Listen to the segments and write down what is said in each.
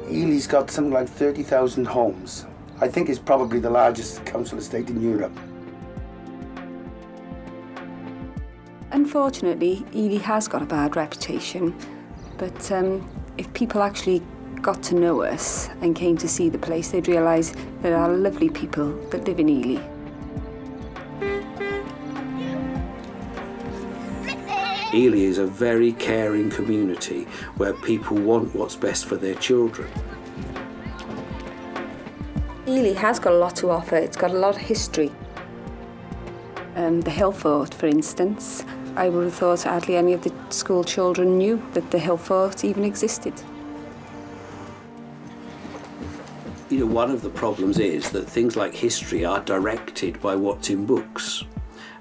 Ely's got something like 30,000 homes. I think it's probably the largest council estate in Europe. Unfortunately, Ely has got a bad reputation, but if people actually got to know us and came to see the place, they'd realise there are lovely people that live in Ely. Ely is a very caring community where people want what's best for their children. Ely has got a lot to offer. It's got a lot of history. The Hillfort, for instance, I would have thought hardly any of the school children knew that the Hillfort even existed. You know, one of the problems is that things like history are directed by what's in books.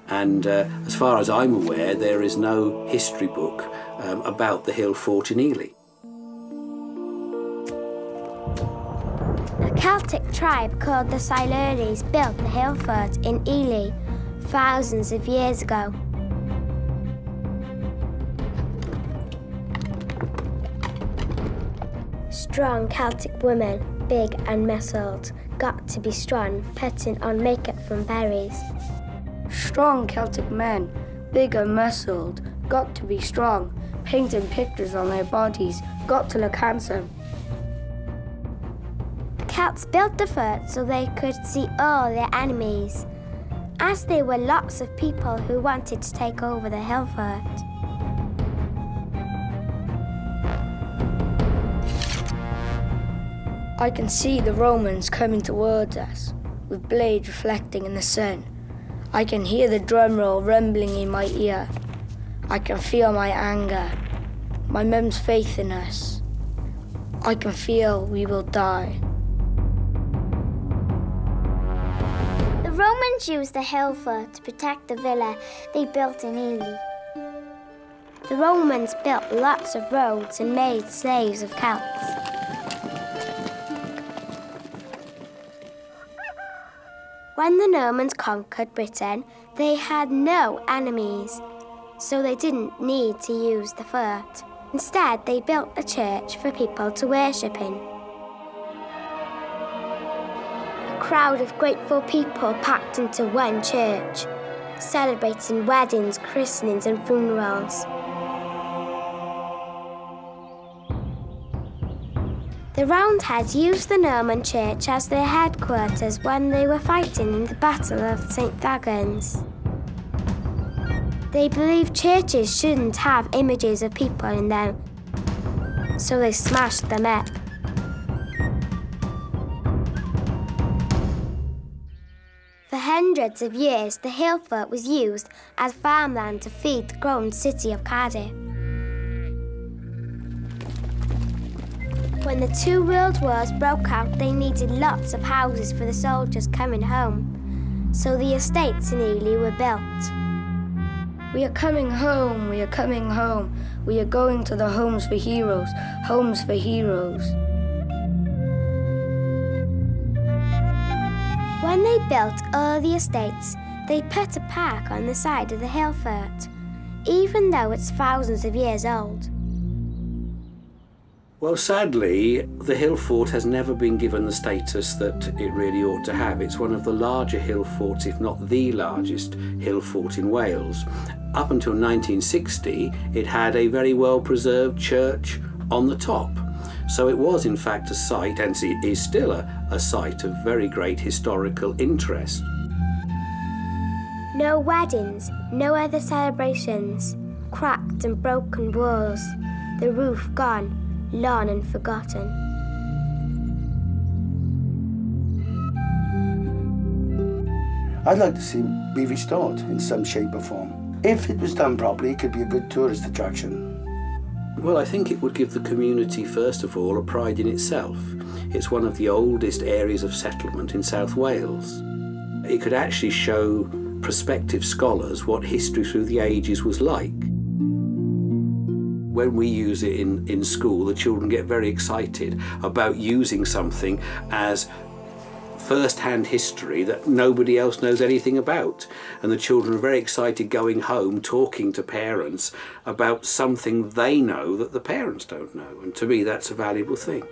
And as far as I'm aware, there is no history book about the Hillfort in Ely. A Celtic tribe called the Silures built the Hillfort in Ely thousands of years ago. Strong Celtic women, big and muscled, got to be strong, putting on makeup from berries. Strong Celtic men, big and muscled, got to be strong, painting pictures on their bodies, got to look handsome. The Celts built the fort so they could see all their enemies, as there were lots of people who wanted to take over the Hillfort. I can see the Romans coming towards us, with blades reflecting in the sun. I can hear the drum roll rumbling in my ear. I can feel my anger, my mum's faith in us. I can feel we will die. The Romans used the Hillfort to protect the villa they built in Ely. The Romans built lots of roads and made slaves of Celts. When the Normans conquered Britain, they had no enemies, so they didn't need to use the fort. Instead, they built a church for people to worship in. A crowd of grateful people packed into one church, celebrating weddings, christenings, and funerals. The Roundheads used the Norman church as their headquarters when they were fighting in the Battle of St. Thagans. They believed churches shouldn't have images of people in them, so they smashed them up. For hundreds of years, the Hillfort was used as farmland to feed the growing city of Cardiff. When the two world wars broke out, they needed lots of houses for the soldiers coming home, so the estates in Ely were built. We are coming home, we are coming home. We are going to the homes for heroes, homes for heroes. When they built all the estates, they put a park on the side of the Hillfort, even though it's thousands of years old. Well, sadly, the Hillfort has never been given the status that it really ought to have. It's one of the larger hill forts, if not the largest hill fort in Wales. Up until 1960, it had a very well-preserved church on the top. So it was, in fact, a site, and it is still a site of very great historical interest. No weddings, no other celebrations, cracked and broken walls, the roof gone, long and forgotten. I'd like to see it be restored in some shape or form. If it was done properly, it could be a good tourist attraction. Well, I think it would give the community, first of all, a pride in itself. It's one of the oldest areas of settlement in South Wales. It could actually show prospective scholars what history through the ages was like. When we use it in school, the children get very excited about using something as first-hand history that nobody else knows anything about. And the children are very excited going home, talking to parents about something they know that the parents don't know. And to me, that's a valuable thing.